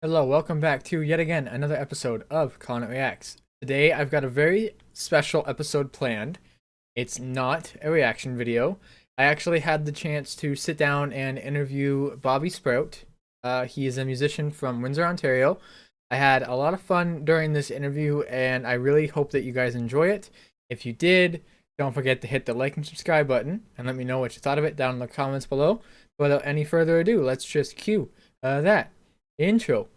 Hello, welcome back to yet again another episode of Conant Reacts. Today I've got a very special episode planned. It's not a reaction video. I actually had the chance to sit down and interview Bobby Sproat. He is a musician from Windsor, Ontario. I had a lot of fun during this interview and I really hope that you guys enjoy it. If you did, don't forget to hit the like and subscribe button and let me know what you thought of it down in the comments below. Without any further ado, let's just cue that intro.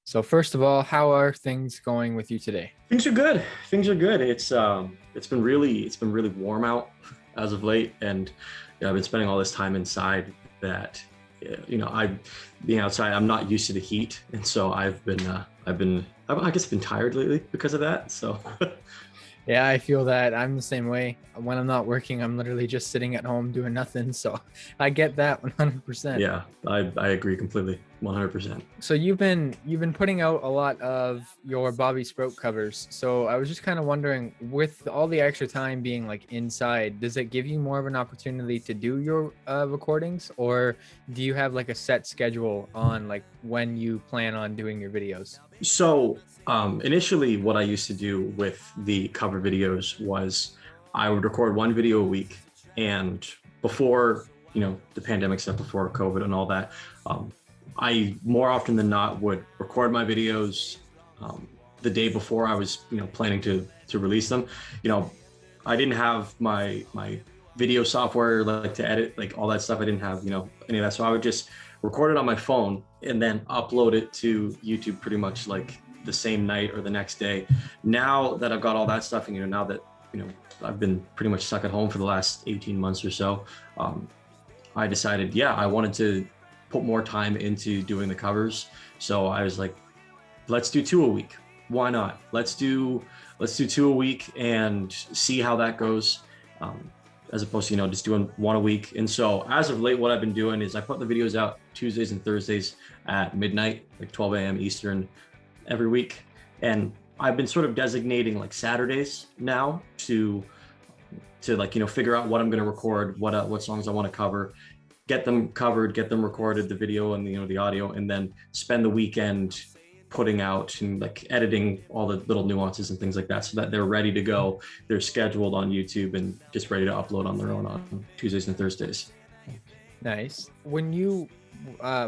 So first of all, how are things going with you today? Things are good. Things are good. It's been really warm out as of late, and I've been spending all this time inside that I being outside, I'm not used to the heat, and so I guess been tired lately because of that. So Yeah, I feel that. I'm the same way. When I'm not working, I'm literally just sitting at home doing nothing. So I get that 100%. yeah, I agree completely, 100%. So you've been putting out a lot of your Bobby Sproat covers. So I was just kind of wondering, with all the extra time being like inside, does it give you more of an opportunity to do your recordings, or do you have like a set schedule on like when you plan on doing your videos? So initially what I used to do with the cover videos was I would record one video a week, and before the pandemic stuff, before COVID and all that, I more often than not would record my videos the day before I was planning to release them. I didn't have my video software like to edit like all that stuff. I didn't have any of that, so I would just record it on my phone and then upload it to YouTube pretty much like the same night or the next day. Now that I've got all that stuff, and now that I've been pretty much stuck at home for the last 18 months or so, I decided, I wanted to put more time into doing the covers. So I was like, let's do two a week. Why not? Let's do two a week and see how that goes, as opposed to just doing one a week. And so as of late, what I've been doing is I put the videos out Tuesdays and Thursdays at midnight, like 12 a.m. Eastern every week. And I've been sort of designating like Saturdays now to like figure out what I'm going to record, what songs I want to cover, get them covered, get them recorded, the video and the audio, and then spend the weekend putting out and like editing all the little nuances and things like that, so that they're ready to go. They're scheduled on YouTube and just ready to upload on their own on Tuesdays and Thursdays. Nice. When you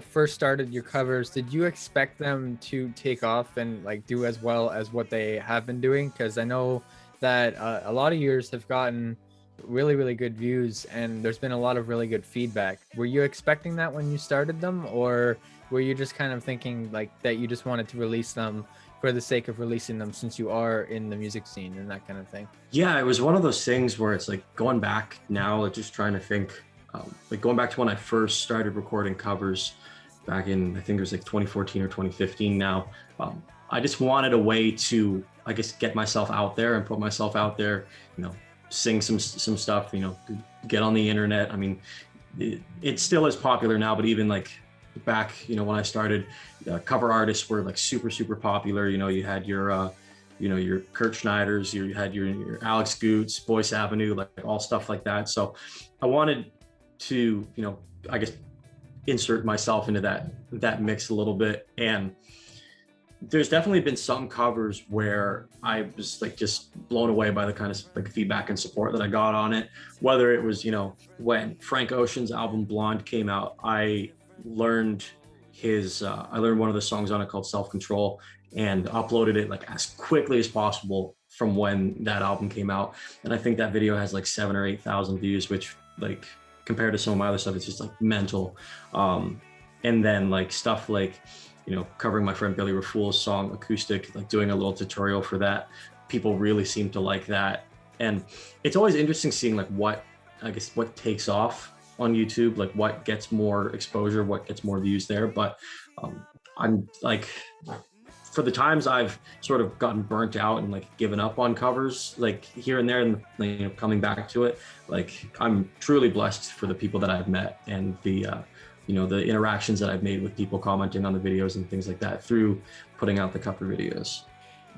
first started your covers, did you expect them to take off and like do as well as what they have been doing? Because I know that a lot of yours have gotten really good views, and there's been a lot of really good feedback. Were you expecting that when you started them, or were you just kind of thinking like that you just wanted to release them for the sake of releasing them, since you are in the music scene and that kind of thing? Yeah, it was one of those things where it's like going back now, like just trying to think, like going back to when I first started recording covers back in, I think it was like 2014 or 2015 now. I just wanted a way to, I guess, get myself out there and put myself out there, sing some stuff, get on the internet. I mean, it still is popular now, but even like back, when I started, cover artists were like super popular. You had your your Kurt Schneiders, you had your Alex Goots, Boyce Avenue, like all stuff like that. So I wanted to, I guess, insert myself into that mix a little bit. And there's definitely been some covers where I was like just blown away by the kind of like feedback and support that I got on it. Whether it was, when Frank Ocean's album Blonde came out, I learned one of the songs on it called Self Control, and uploaded it like as quickly as possible from when that album came out. And I think that video has like 7,000 or 8,000 views, which, like, compared to some of my other stuff, it's just like mental. And then like stuff like, covering my friend Billy Rafool's song Acoustic, like doing a little tutorial for that. People really seem to like that. And it's always interesting seeing like what takes off on YouTube, like what gets more exposure, what gets more views there. But I'm like, for the times I've sort of gotten burnt out and like given up on covers, like here and there, and coming back to it, like I'm truly blessed for the people that I've met and the the interactions that I've made with people commenting on the videos and things like that through putting out the cover videos.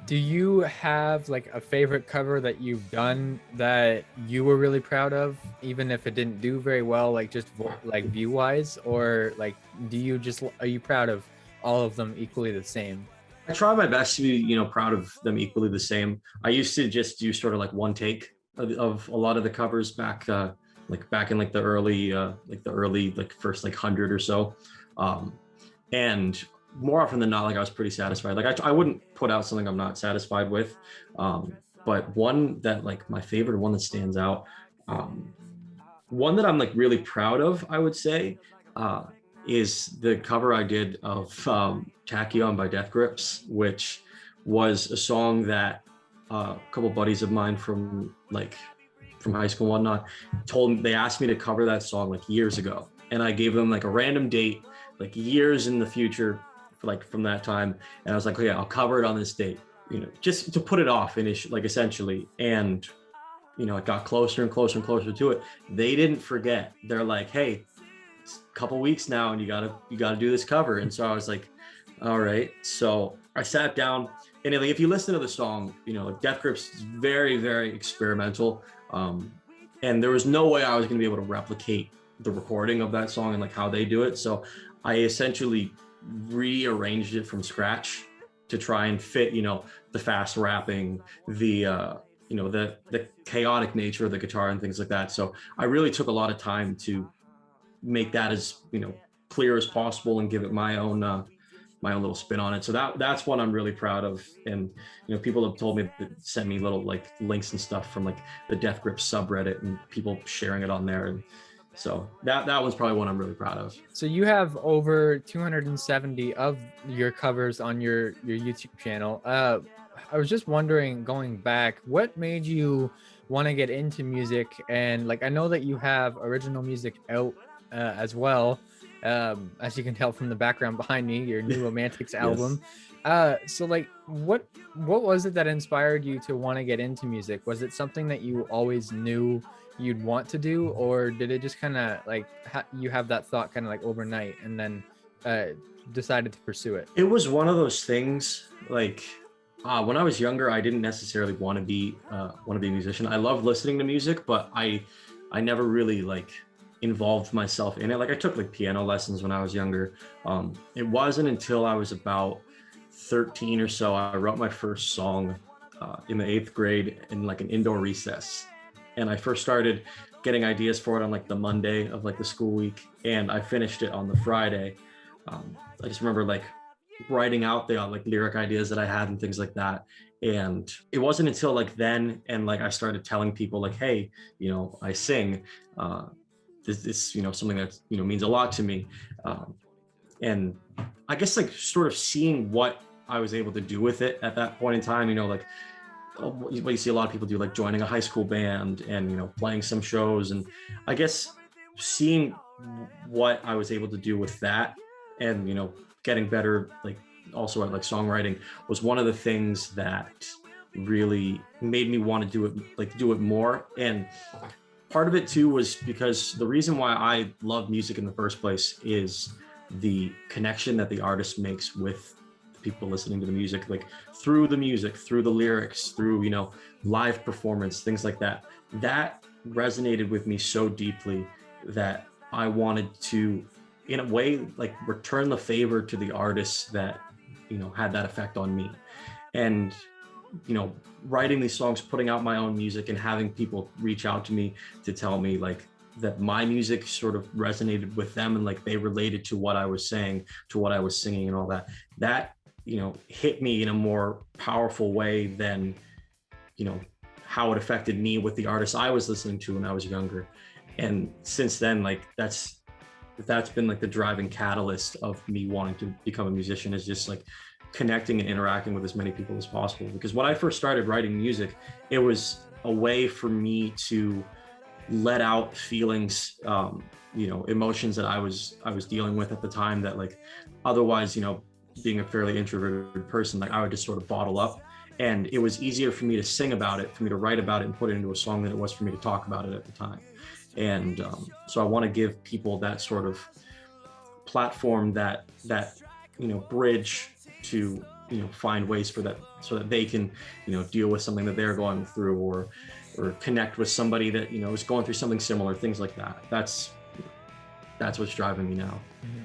Do you have like a favorite cover that you've done that you were really proud of, even if it didn't do very well, like just like view wise, or like do you just are you proud of all of them equally the same? I try my best to be, proud of them equally the same. I used to just do sort of like one take of a lot of the covers back, like back in like the early like first like 100 or so, um, and more often than not, like I was pretty satisfied. Like I wouldn't put out something I'm not satisfied with, but one that like my favorite one that stands out, um, one that I'm like really proud of, I would say, uh, is the cover I did of Tachyon by Death Grips, which was a song that a couple buddies of mine from high school and whatnot told me. They asked me to cover that song like years ago, and I gave them like a random date, like years in the future, like from that time, and I was like, oh yeah, I'll cover it on this date, just to put it off, like essentially. And it got closer and closer and closer to it. They didn't forget. They're like, hey, it's a couple weeks now, and you gotta do this cover. And so I was like, all right. So I sat down, and like, if you listen to the song, like Death Grips is very, very experimental. And there was no way I was gonna be able to replicate the recording of that song and like how they do it. So I essentially rearranged it from scratch to try and fit, the fast rapping, the chaotic nature of the guitar and things like that. So I really took a lot of time to make that as clear as possible and give it my own little spin on it. So that's one I'm really proud of. And people have told me that send me little like links and stuff from like the Death Grip subreddit and people sharing it on there. And so that one's probably one I'm really proud of. So you have over 270 of your covers on your YouTube channel. I was just wondering, going back, what made you want to get into music? And like, I know that you have original music out as well, as you can tell from the background behind me, your new Romantics album. So like, what was it that inspired you to want to get into music? Was it something that you always knew you'd want to do, or did it just kind of like you have that thought kind of like overnight and then decided to pursue it? It was one of those things like. When I was younger, I didn't necessarily want to be a musician. I love listening to music, but I never really like involved myself in it. Like I took like piano lessons when I was younger. It wasn't until I was about 13 or so I wrote my first song in the 8th grade in like an indoor recess, and I first started getting ideas for it on like the Monday of like the school week, and I finished it on the Friday. I just remember like writing out the like lyric ideas that I had and things like that. And it wasn't until like then, and like I started telling people like, hey, I sing, this something that means a lot to me. And I guess like sort of seeing what I was able to do with it at that point in time, like what you see a lot of people do, like joining a high school band and playing some shows. And I guess seeing what I was able to do with that, and getting better like also at like songwriting, was one of the things that really made me want to do it more. And part of it too was because the reason why I love music in the first place is the connection that the artist makes with the people listening to the music, like through the music, through the lyrics, through live performance, things like that. That resonated with me so deeply that I wanted to, in a way, like return the favor to the artists that had that effect on me. And writing these songs, putting out my own music, and having people reach out to me to tell me like that my music sort of resonated with them, and like they related to what I was saying, to what I was singing and all that hit me in a more powerful way than how it affected me with the artists I was listening to when I was younger. And since then, like that's been like the driving catalyst of me wanting to become a musician, is just like connecting and interacting with as many people as possible. Because when I first started writing music, it was a way for me to let out feelings, emotions that I was dealing with at the time, that like otherwise, being a fairly introverted person, like I would just sort of bottle up. And it was easier for me to sing about it, for me to write about it and put it into a song, than it was for me to talk about it at the time. And so I want to give people that sort of platform, that bridge to find ways for that so that they can deal with something that they're going through, or connect with somebody that is going through something similar, things like that. That's what's driving me now.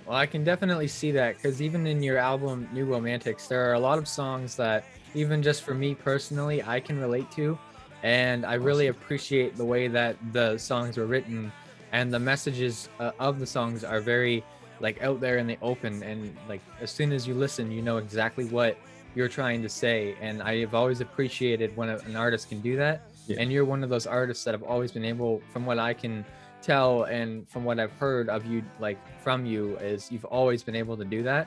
Well, I can definitely see that, because even in your album New Romantics, there are a lot of songs that even just for me personally I can relate to, and I really appreciate the way that the songs were written, and the messages of the songs are very like out there in the open, and like as soon as you listen you know exactly what you're trying to say. And I have always appreciated when an artist can do that. Yeah. And you're one of those artists that have always been able, from what I can tell and from what I've heard of you, like from you, is you've always been able to do that.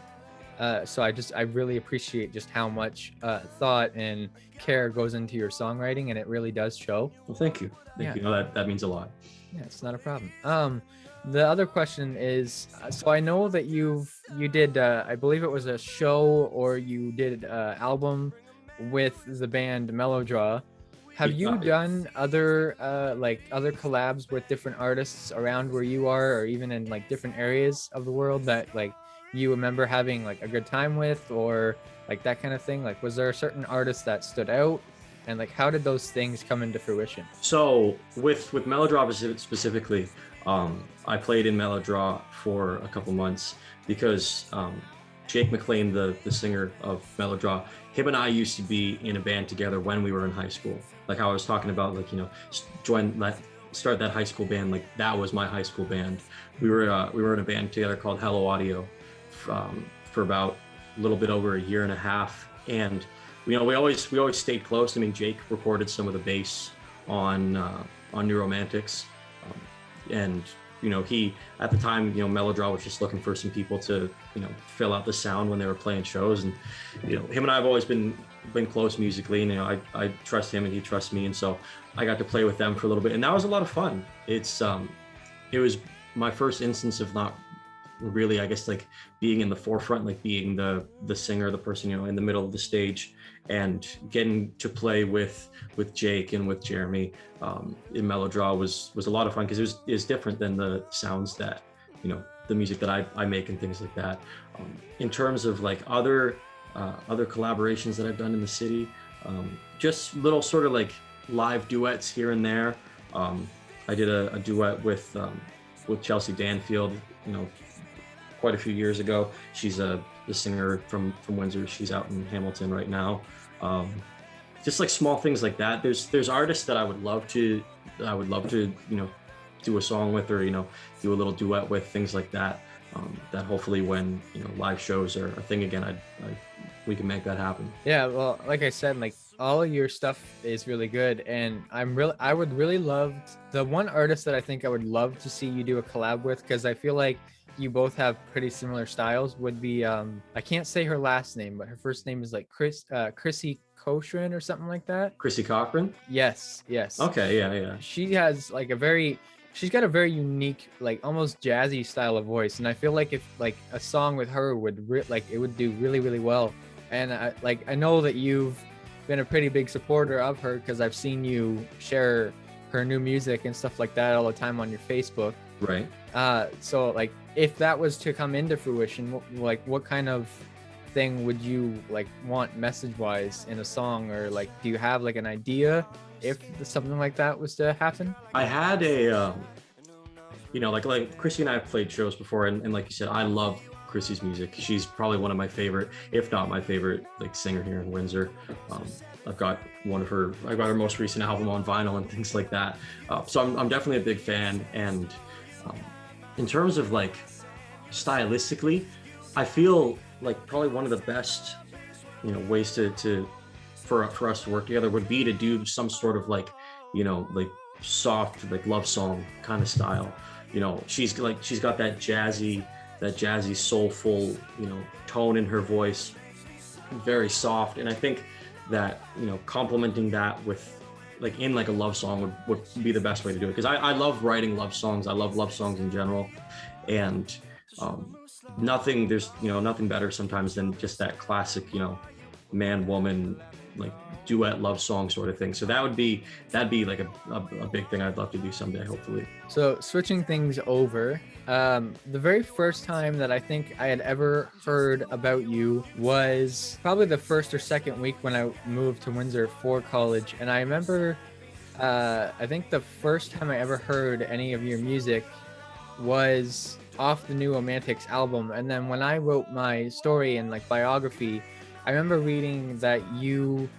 So I really appreciate just how much thought and care goes into your songwriting, and it really does show. Well, thank you. Thank you. No, that means a lot. Yeah, it's not a problem. The other question is, so I know that you did, I believe it was a show, or you did an album with the band Melodraw. Have you done other other collabs with different artists around where you are, or even in like different areas of the world that like you remember having like a good time with, or like that kind of thing? Like, was there a certain artist that stood out, and like how did those things come into fruition? So with Melodraw specifically, I played in Melodraw for a couple months because Jake McLean, the singer of Melodraw, him and I used to be in a band together when we were in high school. Like how I was talking about, like, start that high school band. Like that was my high school band. We were in a band together called Hello Audio for about a little bit over a year and a half. And we always stayed close. I mean, Jake recorded some of the bass on New Romantics, and he, at the time, Melodraw was just looking for some people to fill out the sound when they were playing shows. And him and I have always been close musically, and I trust him and he trusts me, and so I got to play with them for a little bit, and that was a lot of fun. It was my first instance of not really, I guess, like being in the forefront, like being the singer, the person in the middle of the stage, and getting to play with Jake and with Jeremy in Melodraw was a lot of fun, because it was different than the sounds that the music that I make and things like that. In terms of like other collaborations that I've done in the city, just little sort of like live duets here and there. I did a duet with Chelsea Danfield, quite a few years ago. She's the singer from Windsor. She's out in Hamilton right now. Just like small things like that. There's artists that I would love to do a song with, or do a little duet with, things like that. That hopefully when live shows are a thing again, we can make that happen. Yeah, well, like I said, like all of your stuff is really good, and I would really love, the one artist that I think I would love to see you do a collab with, because I feel like you both have pretty similar styles, would be I can't say her last name, but her first name is like Chrissy Cochran or something like that. Chrissy Cochran? Yes. Okay, yeah. She has like she's got a very unique, like almost jazzy style of voice, and I feel like if like a song with her would it would do really, really well. And I know that you've been a pretty big supporter of her, because I've seen you share her new music and stuff like that all the time on your Facebook. Right. So like if that was to come into fruition, what kind of thing would you like want message wise in a song, or like do you have like an idea if something like that was to happen? I had a like Chrissy and I have played shows before, and like you said, I love Chrissy's music. She's probably one of my favorite, if not my favorite, like singer here in Windsor. I've got her most recent album on vinyl and things like that. So I'm definitely a big fan. And in terms of like stylistically, I feel like probably one of the best ways for us to work together would be to do some sort of like like soft, like love song kind of style. She's got that jazzy soulful tone in her voice, very soft, and I think that complementing that with like in like a love song would be the best way to do it, because I love writing love songs. I love love songs in general, and there's nothing better sometimes than just that classic man woman like duet love song sort of thing. So that'd be like a big thing I'd love to do someday, hopefully. So switching things over, the very first time that I think I had ever heard about you was probably the first or second week when I moved to Windsor for college. And I remember, I think the first time I ever heard any of your music was off the New Romantics album. And then when I wrote my story and like biography, I remember reading that you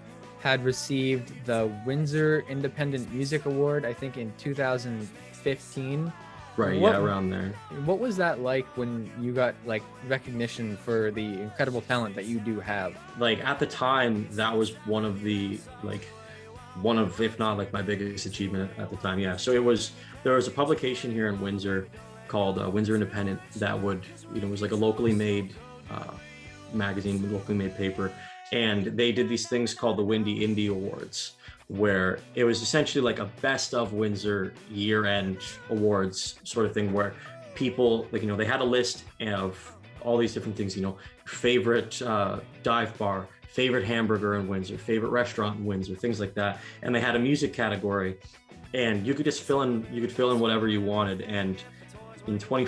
had received the Windsor Independent Music Award, I think in 2015. Right, yeah, around there. What was that like when you got like recognition for the incredible talent that you do have? Like at the time, that was one of, if not like my biggest achievement at the time. Yeah. So there was a publication here in Windsor called Windsor Independent that would, was like a locally made magazine, locally made paper. And they did these things called the Windy Indie Awards, where it was essentially like a best of Windsor year-end awards sort of thing, where people, like, they had a list of all these different things, favorite dive bar, favorite hamburger in Windsor, favorite restaurant in Windsor, things like that. And they had a music category, and you could just fill in whatever you wanted. And in I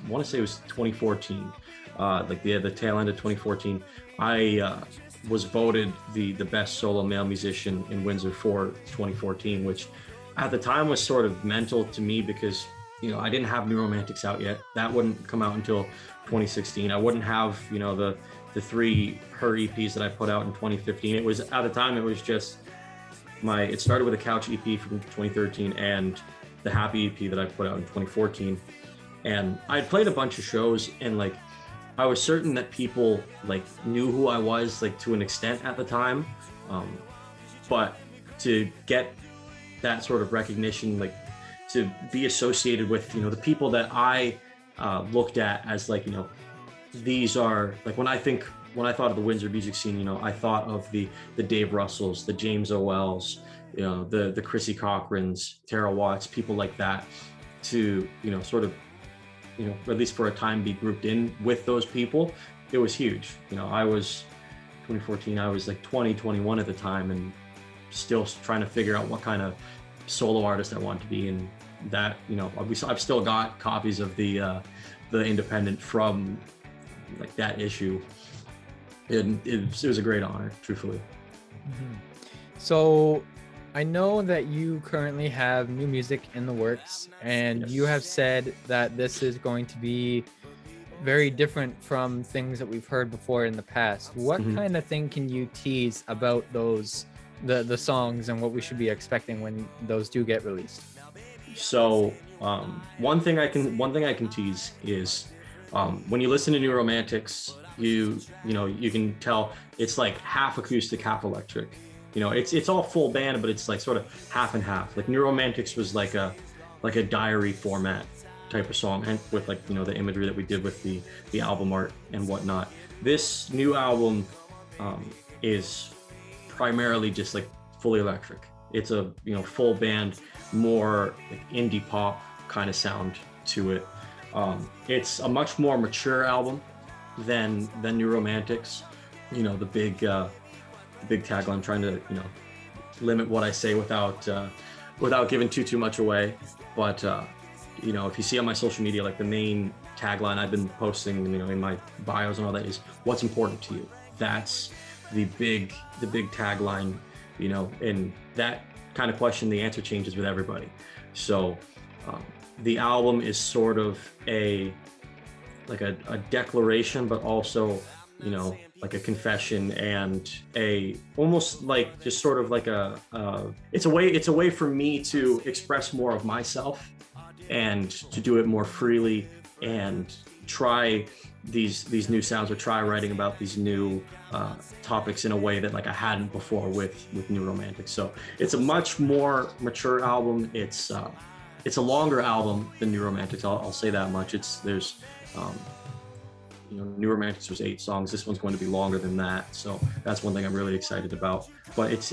want to say it was 2014, like the tail end of 2014, I was voted the best solo male musician in Windsor for 2014, which at the time was sort of mental to me because, I didn't have New Romantics out yet. That wouldn't come out until 2016. I wouldn't have, the 3 Her EPs that I put out in 2015. It was, at the time, it was just it started with a Couch EP from 2013 and the Happy EP that I put out in 2014. And I had played a bunch of shows, and like, I was certain that people like knew who I was, like, to an extent at the time, but to get that sort of recognition, like to be associated with, the people that I looked at as like, these are like, when I thought of the Windsor music scene, I thought of the Dave Russells, the James Owells, the Chrissy Cochrans, Tara Watts, people like that, to sort of, at least for a time, be grouped in with those people. It was huge. I was 2014, I was like 20, 21 at the time, and still trying to figure out what kind of solo artist I wanted to be. And that, I've still got copies of the Independent from like that issue. It was a great honor, truthfully. Mm-hmm. So I know that you currently have new music in the works, and Yes. you have said that this is going to be very different from things that we've heard before in the past. What Mhm. kind of thing can you tease about those, the songs, and what we should be expecting when those do get released? So one thing I can tease is when you listen to New Romantics, you can tell it's like half acoustic, half electric. It's all full band, but it's like sort of half and half. Like New Romantics was like a diary format type of song, and with like the imagery that we did with the album art and whatnot. This new album is primarily just like fully electric. It's a full band, more like indie pop kind of sound to it. It's a much more mature album than New Romantics. The big tagline. I'm trying to limit what I say without giving too much away. But if you see on my social media, like the main tagline I've been posting, in my bios and all that, is what's important to you. That's the big tagline. And that kind of question, the answer changes with everybody. So the album is sort of a declaration, but also like a confession, and almost like just sort of like it's a way for me to express more of myself and to do it more freely and try these new sounds, or try writing about these new topics in a way that like I hadn't before with New Romantics. So it's a much more mature album. It's a longer album than New Romantics. I'll say that much. There's New Romantics was 8 songs. This one's going to be longer than that. So that's one thing I'm really excited about. But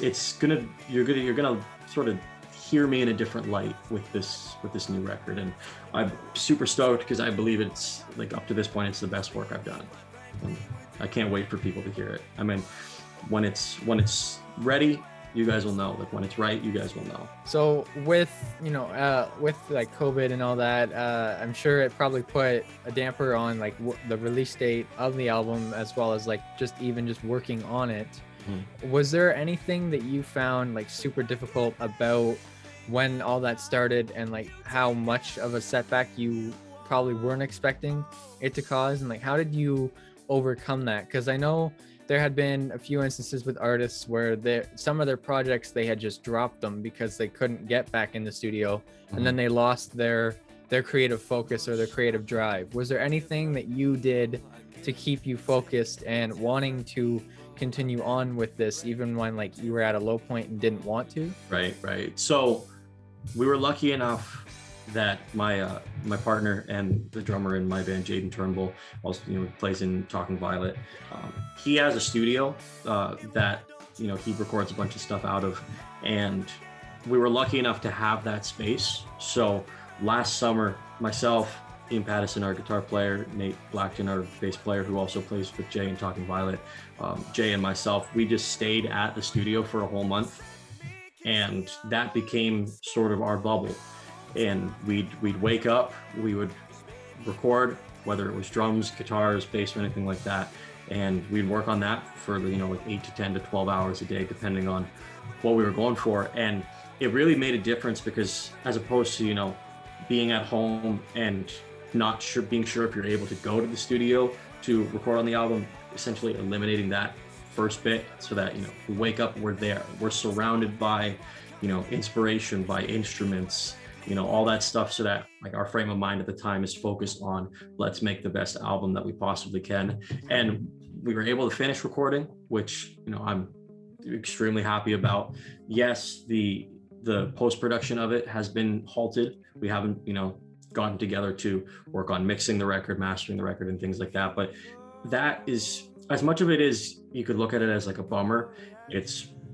you're gonna sort of hear me in a different light with this new record, and I'm super stoked because I believe it's like, up to this point, it's the best work I've done. And I can't wait for people to hear it. I mean, when it's ready, you guys will know. Like when it's right, you guys will know. So with with like COVID and all that, I'm sure it probably put a damper on like the release date of the album, as well as like just working on it. Was there anything that you found like super difficult about when all that started, and like how much of a setback you probably weren't expecting it to cause, and like how did you overcome that? Because I know there had been a few instances with artists where some of their projects, they had just dropped them because they couldn't get back in the studio, and then they lost their creative focus or their creative drive. Was there anything that you did to keep you focused and wanting to continue on with this, even when like you were at a low point and didn't want to? Right. So we were lucky enough that my partner and the drummer in my band, Jaden Turnbull, also plays in Talking Violet. He has a studio that he records a bunch of stuff out of, and we were lucky enough to have that space. So last summer, myself, Ian Pattison, our guitar player, Nate Blackton, our bass player, who also plays with Jay in Talking Violet, Jay and myself, we just stayed at the studio for a whole month, and that became sort of our bubble. And we'd wake up, we would record, whether it was drums, guitars, bass, or anything like that, and we'd work on that for like 8 to 10 to 12 hours a day, depending on what we were going for. And it really made a difference, because as opposed to being at home and not being sure if you're able to go to the studio to record on the album, essentially eliminating that first bit, so that we wake up, we're there, we're surrounded by inspiration, by instruments, all that stuff, so that like our frame of mind at the time is focused on, let's make the best album that we possibly can. And we were able to finish recording, which I'm extremely happy about. Yes, the post-production of it has been halted. We haven't gotten together to work on mixing the record, mastering the record, and things like that. But that is, as much of it is, you could look at it as like a bummer.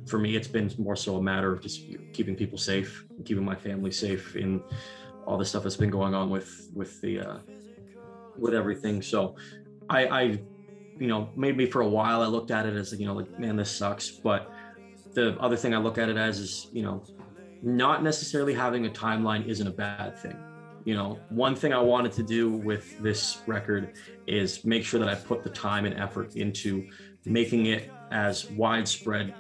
For me, it's been more so a matter of just keeping people safe, keeping my family safe in all the stuff that's been going on with everything. So I maybe for a while I looked at it as like, man, this sucks. But the other thing I look at it as is, not necessarily having a timeline isn't a bad thing. One thing I wanted to do with this record is make sure that I put the time and effort into making it as widespreadly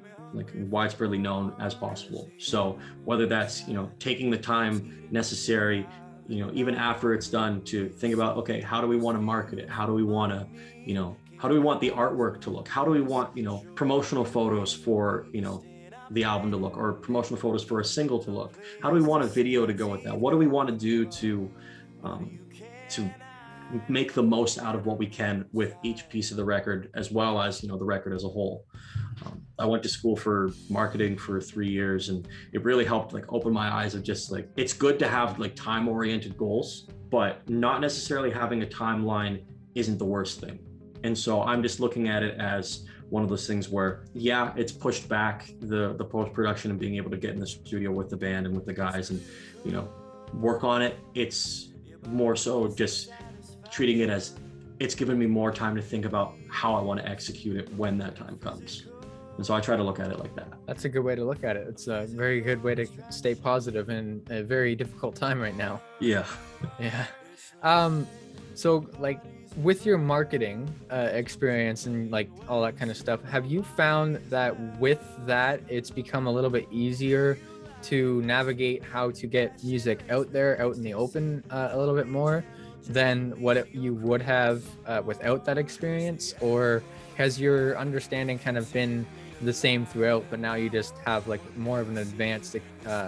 known as possible. So whether that's taking the time necessary, even after it's done, to think about, okay, how do we want to market it? How do we want to how do we want the artwork to look? How do we want promotional photos for the album to look, or promotional photos for a single to look? How do we want a video to go with that? What do we want to do to make the most out of what we can with each piece of the record, as well as the record as a whole? I went to school for marketing for 3 years, and it really helped like open my eyes of just like, it's good to have like time-oriented goals, but not necessarily having a timeline isn't the worst thing. And so I'm just looking at it as one of those things where, yeah, it's pushed back the post-production and being able to get in the studio with the band and with the guys and work on it. It's more so just treating it as, it's given me more time to think about how I want to execute it when that time comes. And so I try to look at it like that. That's a good way to look at it. It's a very good way to stay positive in a very difficult time right now. Yeah. So like with your marketing experience and like all that kind of stuff, have you found that with that it's become a little bit easier to navigate how to get music out there, out in the open a little bit more than what you would have without that experience? Or has your understanding kind of been the same throughout, but now you just have like more of an advanced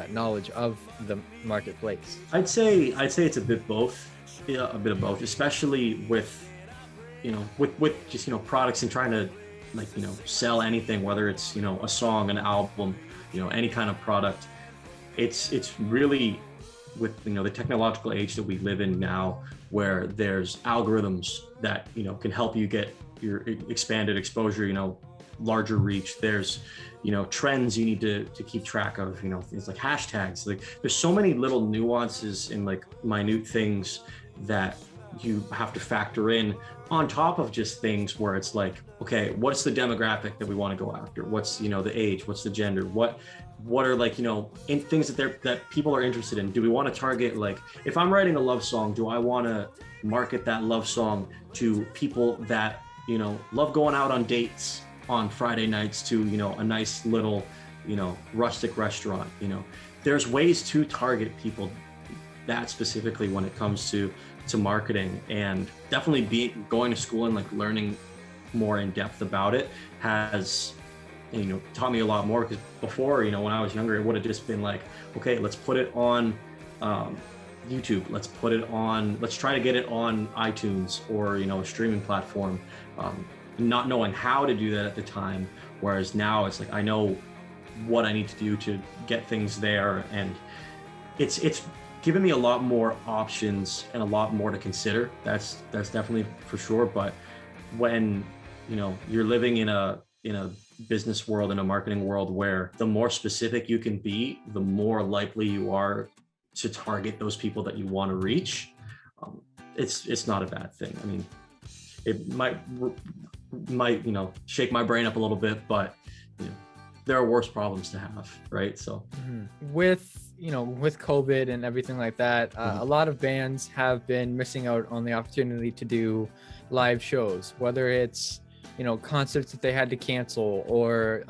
knowledge of the marketplace? I'd say it's a bit both. Yeah, a bit of both, especially with with just products and trying to like sell anything, whether it's a song, an album, any kind of product. It's really with the technological age that we live in now, where there's algorithms that can help you get your expanded exposure, larger reach. There's trends you need to keep track of, things like hashtags. Like there's so many little nuances and like minute things that you have to factor in on top of just things where it's like, okay, what's the demographic that we want to go after? What's, the age? What's the gender? What are like, in things that people are interested in? Do we want to target, like, if I'm writing a love song, do I want to market that love song to people that, love going out on dates on Friday nights to, a nice little, rustic restaurant? There's ways to target people that specifically when it comes to marketing, and definitely going to school and like learning more in depth about it has taught me a lot more, because before, when I was younger, it would have just been like, okay, let's put it on YouTube, let's try to get it on iTunes or a streaming platform, not knowing how to do that at the time. Whereas now it's like, I know what I need to do to get things there, and it's given me a lot more options and a lot more to consider. That's definitely for sure. But when you're living in a business world, in a marketing world, where the more specific you can be, the more likely you are to target those people that you want to reach. It's not a bad thing. I mean, it might shake my brain up a little bit, but there are worse problems to have, right? So with COVID and everything like that, a lot of bands have been missing out on the opportunity to do live shows, whether it's concerts that they had to cancel or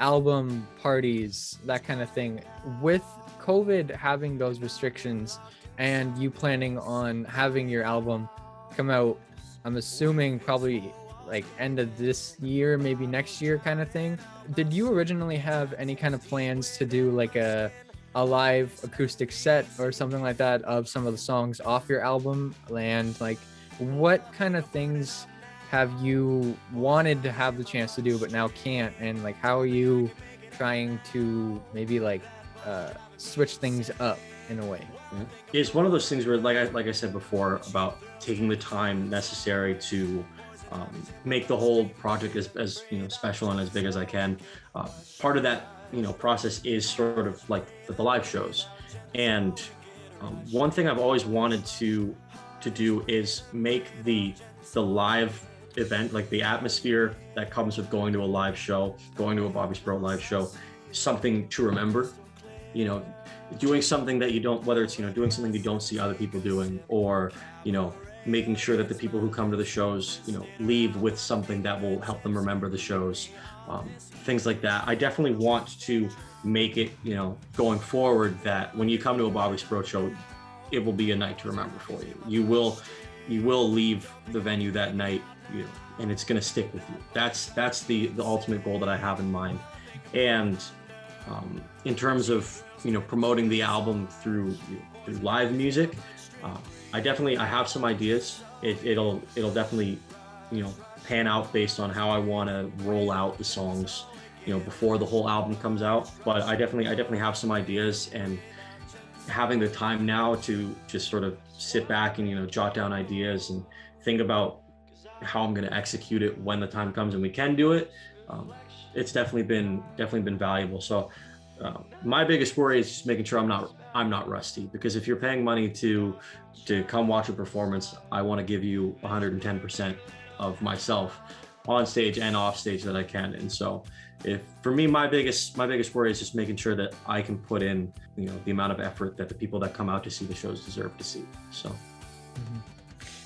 album parties, that kind of thing. With COVID having those restrictions and you planning on having your album come out, I'm assuming probably like end of this year, maybe next year kind of thing. Did you originally have any kind of plans to do like a live acoustic set or something like that of some of the songs off your album? And like, what kind of things have you wanted to have the chance to do but now can't? And like, how are you trying to maybe like switch things up in a way? It's one of those things where, like I said before, about taking the time necessary to make the whole project as special and as big as I can. Part of that process is sort of like the live shows, and one thing I've always wanted to do is make the live event, like the atmosphere that comes with going to a live show, going to a Bobby Sproat live show, something to remember. Doing something that you don't, whether it's doing something you don't see other people doing, or making sure that the people who come to the shows leave with something that will help them remember the shows, things like that. I definitely want to make it going forward that when you come to a Bobby Sproat show, it will be a night to remember for you. You will leave the venue that night, and it's going to stick with you. That's the ultimate goal that I have in mind. And in terms of promoting the album through live music, I have some ideas. It'll definitely pan out based on how I want to roll out the songs before the whole album comes out. But I definitely have some ideas, and having the time now to just sort of sit back and jot down ideas and think about how I'm going to execute it when the time comes and we can do it. It's definitely been valuable. So my biggest worry is just making sure I'm not rusty, because if you're paying money to come watch a performance, I want to give you 110% of myself on stage and off stage that I can. And so for me, my biggest worry is just making sure that I can put in the amount of effort that the people that come out to see the shows deserve to see. So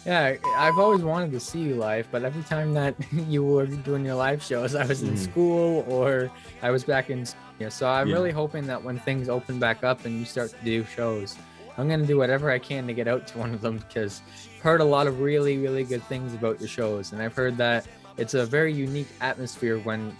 yeah, I've always wanted to see you live, but every time that you were doing your live shows, I was in school or I was back in, so I'm really hoping that when things open back up and you start to do shows, I'm going to do whatever I can to get out to one of them, because I've heard a lot of really, really good things about your shows. And I've heard that it's a very unique atmosphere when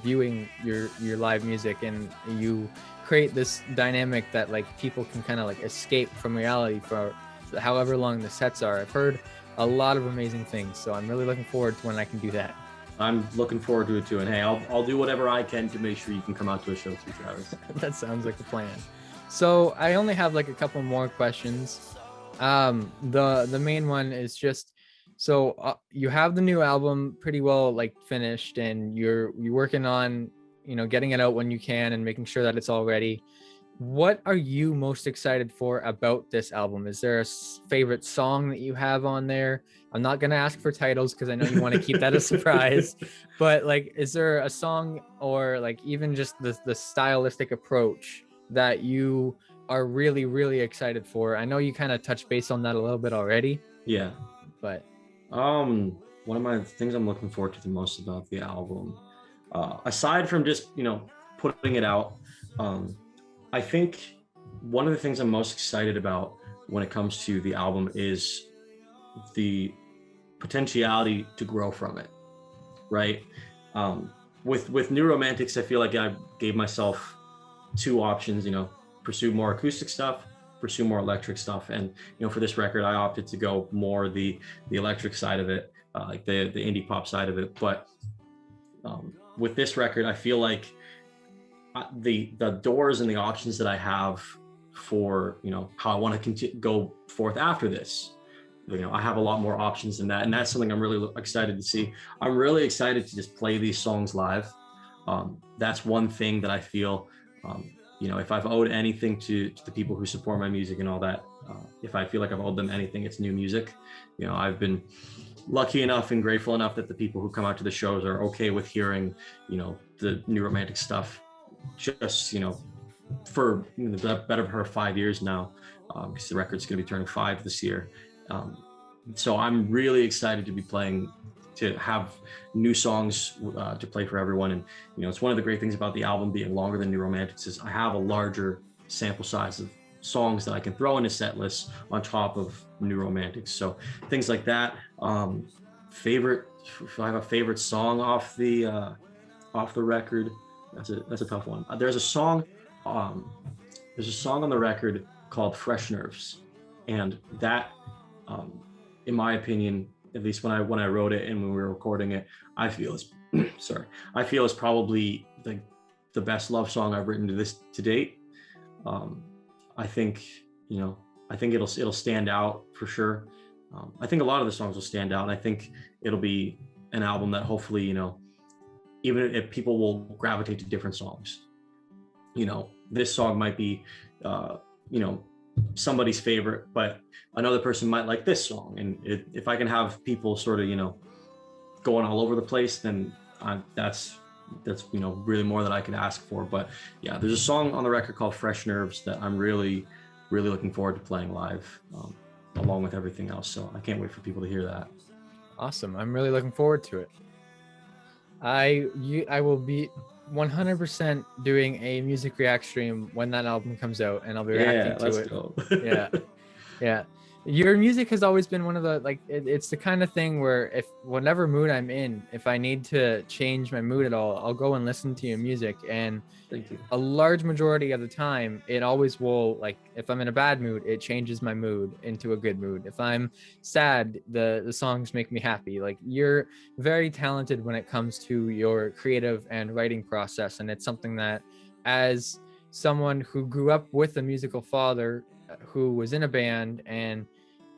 viewing your live music, and you create this dynamic that like people can kind of like escape from reality for however long the sets are. I've heard a lot of amazing things, so I'm really looking forward to when I can do that. I'm looking forward to it too. And hey, I'll do whatever I can to make sure you can come out to a show too, Travis. That sounds like a plan. So I only have like a couple more questions. The main one is just, so you have the new album pretty well like finished, and you're working on getting it out when you can and making sure that it's all ready. what are you most excited for about this album? Is there a favorite song that you have on there? I'm not gonna ask for titles because I know you want to keep that a surprise, but like, is there a song or like even just the stylistic approach that you are really, really excited for? I know you kind of touched base on that a little bit already, Yeah. but One of my things I'm looking forward to the most about the album, aside from just, putting it out, um, I think one of the things I'm most excited about when it comes to the album is the potentiality to grow from it, right? Um, with New Romantics, I feel like I gave myself two options, pursue more acoustic stuff, pursue more electric stuff. And, for this record, I opted to go more the electric side of it, like the indie pop side of it. But with this record, I feel like the doors and the options that I have for, how I want to go forth after this, I have a lot more options than that. And that's something I'm really excited to see. I'm really excited to just play these songs live. That's one thing that I feel, if I've owed anything to the people who support my music and all that, if I feel like I've owed them anything, it's new music. I've been lucky enough and grateful enough that the people who come out to the shows are okay with hearing, the New Romantic stuff, just, for the better part of 5 years now, because the record's going to be turning 5 this year. So I'm really excited to have new songs to play for everyone. And, it's one of the great things about the album being longer than New Romantics is I have a larger sample size of songs that I can throw in a set list on top of New Romantics. So things like that. If I have a favorite song off the record, that's a tough one. There's a song on the record called Fresh Nerves. And that, in my opinion, at least when I wrote it and when we were recording it, I feel is probably the best love song I've written to date. I think it'll stand out for sure. I think a lot of the songs will stand out, and I think it'll be an album that hopefully, even if people will gravitate to different songs, this song might be, somebody's favorite, but another person might like this song. And if I can have people sort of, going all over the place, then that's really more than I could ask for. But yeah, there's a song on the record called Fresh Nerves that I'm really, really looking forward to playing live, along with everything else. So I can't wait for people to hear that. awesome. I'm really looking forward to it. I will be 100% doing a music react stream when that album comes out, and I'll be reacting to it. Go. Yeah. Your music has always been one of the, like, it's the kind of thing where if whatever mood I'm in, if I need to change my mood at all, I'll go and listen to your music. And Thank you. a large majority of the time, it always will, like, if I'm in a bad mood, it changes my mood into a good mood. If I'm sad, the songs make me happy. Like, you're very talented when it comes to your creative and writing process. And it's something that, as someone who grew up with a musical father who was in a band and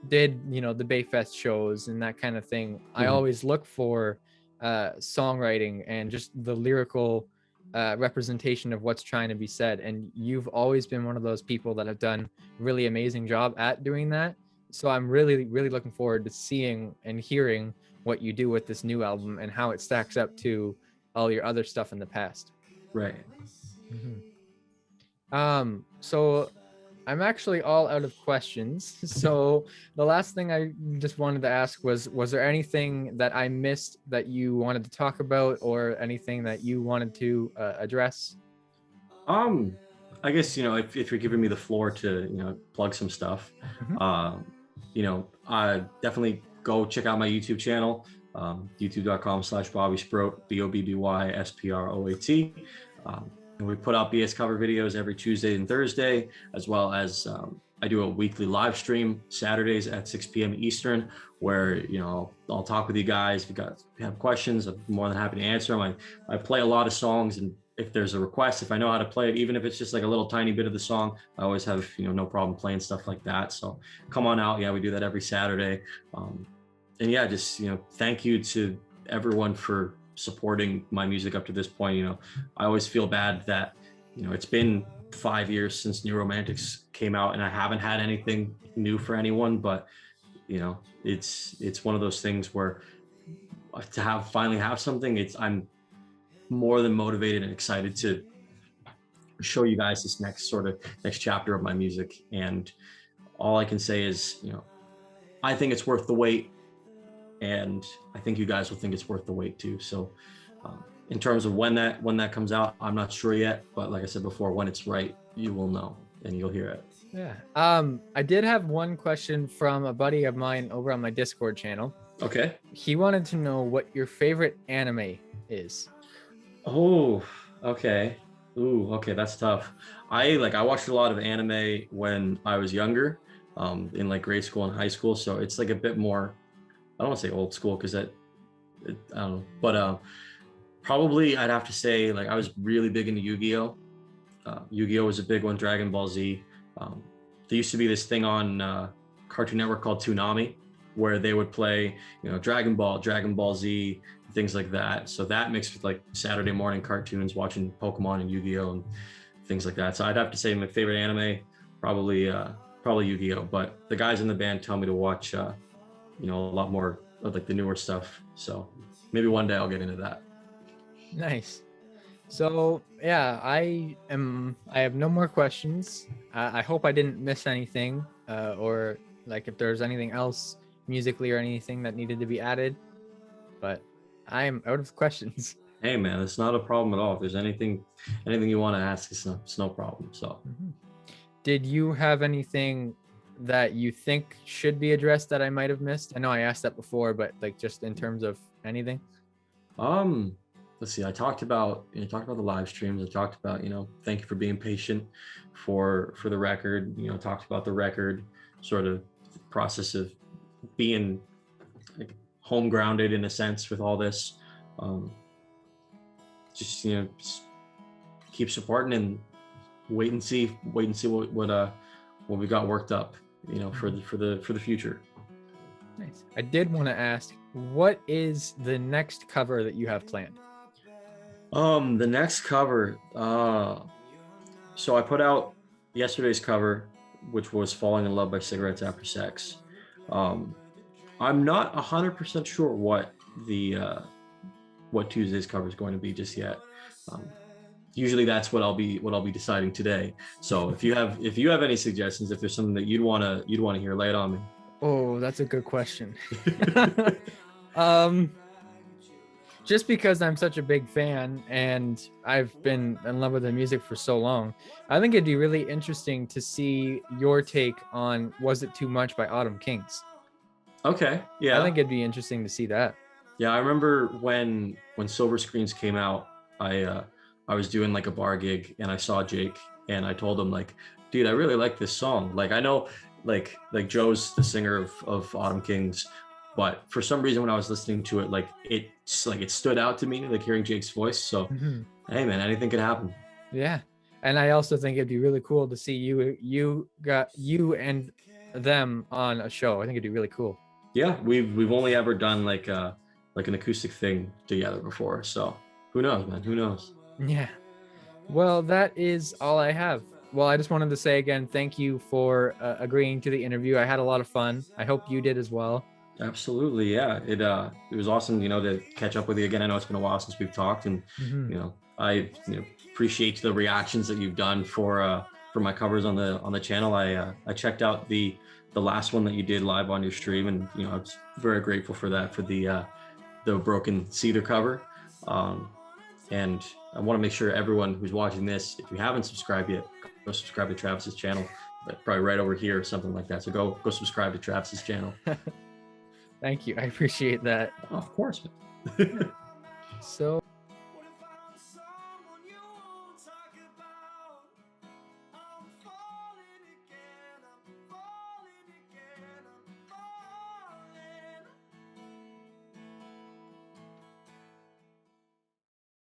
did, the Bayfest shows and that kind of thing, I always look for songwriting and just the lyrical representation of what's trying to be said. And you've always been one of those people that have done a really amazing job at doing that. So I'm really, really looking forward to seeing and hearing what you do with this new album and how it stacks up to all your other stuff in the past. Right. So I'm actually all out of questions. So the last thing I just wanted to ask was there anything that I missed that you wanted to talk about, or anything that you wanted to address? I guess, if you're giving me the floor to, plug some stuff, I definitely go check out my YouTube channel, youtube.com/Bobby Sproat, BOBBYSPROAT. And we put out BS cover videos every Tuesday and Thursday, as well as I do a weekly live stream Saturdays at 6 p.m. Eastern, where I'll talk with you guys. If you have questions, I'm more than happy to answer them. I play a lot of songs, and if there's a request, if I know how to play it, even if it's just like a little tiny bit of the song, I always have no problem playing stuff like that. So come on out. Yeah, we do that every Saturday. And yeah, just thank you to everyone for supporting my music up to this point. I always feel bad that it's been 5 years since New Romantics came out, and I haven't had anything new for anyone. But you know, it's one of those things where to finally have something, I'm more than motivated and excited to show you guys this next chapter of my music. And all I can say is, you know, I think it's worth the wait, and I think you guys will think it's worth the wait too. So in terms of when that comes out, I'm not sure yet, but like I said before, when it's right, you will know and you'll hear it. Yeah. I did have one question from a buddy of mine over on my Discord channel. Okay. He wanted to know what your favorite anime is. Oh, okay. Ooh, okay, that's tough. I watched a lot of anime when I was younger, in like grade school and high school. So it's like a bit more, I don't want to say old school because I don't know, but probably I'd have to say like I was really big into Yu-Gi-Oh. Yu-Gi-Oh was a big one. Dragon Ball Z. There used to be this thing on Cartoon Network called Toonami, where they would play, you know, Dragon Ball Z, things like that. So that mixed with like Saturday morning cartoons, watching Pokemon and Yu-Gi-Oh and things like that. So I'd have to say my favorite anime, probably Yu-Gi-Oh. But the guys in the band tell me to watch, you know, a lot more of like the newer stuff. So maybe one day I'll get into that. Nice. So yeah, I have no more questions. I hope I didn't miss anything, or like if there's anything else musically or anything that needed to be added, but I am out of questions. Hey man, it's not a problem at all. If there's anything you want to ask, it's no problem. So Did you have anything that you think should be addressed that I might have missed? I know I asked that before, but like just in terms of anything. Let's see. I talked about the live streams. I talked about, you know, thank you for being patient for the record. You know, talked about the record sort of process of being like home grounded in a sense with all this. Just, you know, just keep supporting and wait and see what we got worked up, you know, for the future. Nice. I did want to ask, what is the next cover that you have planned? The next cover, so I put out yesterday's cover, which was Falling in Love by Cigarettes After Sex. I'm not 100% sure what Tuesday's cover is going to be just yet. Usually that's what I'll be deciding today. So if you have any suggestions, if there's something that you'd want to hear, lay it on me. Oh, that's a good question. Just because I'm such a big fan and I've been in love with the music for so long, I think it'd be really interesting to see your take on Was It Too Much by Autumn Kings. Okay, yeah. I think it'd be interesting to see that. Yeah, I remember when Silver Screens came out, I was doing like a bar gig and I saw Jake and I told him like, dude, I really like this song. Like I know like Joe's the singer of Autumn Kings, but for some reason when I was listening to it, like it stood out to me, like hearing Jake's voice. So hey man, anything could happen. Yeah. And I also think it'd be really cool to see you and them on a show. I think it'd be really cool. Yeah, we've only ever done like an acoustic thing together before. So who knows, man? Who knows? Yeah. Well, that is all I have. Well, I just wanted to say again, thank you for agreeing to the interview. I had a lot of fun. I hope you did as well. Absolutely, yeah. It was awesome, you know, to catch up with you again. I know it's been a while since we've talked, and you know, I appreciate the reactions that you've done for my covers on the channel. I checked out the last one that you did live on your stream, and you know, I was very grateful for that, for the Broken Cedar cover. And I want to make sure everyone who's watching this, if you haven't subscribed yet, go subscribe to Travis's channel. Probably right over here or something like that. So go subscribe to Travis's channel. Thank you. I appreciate that. Oh, of course. So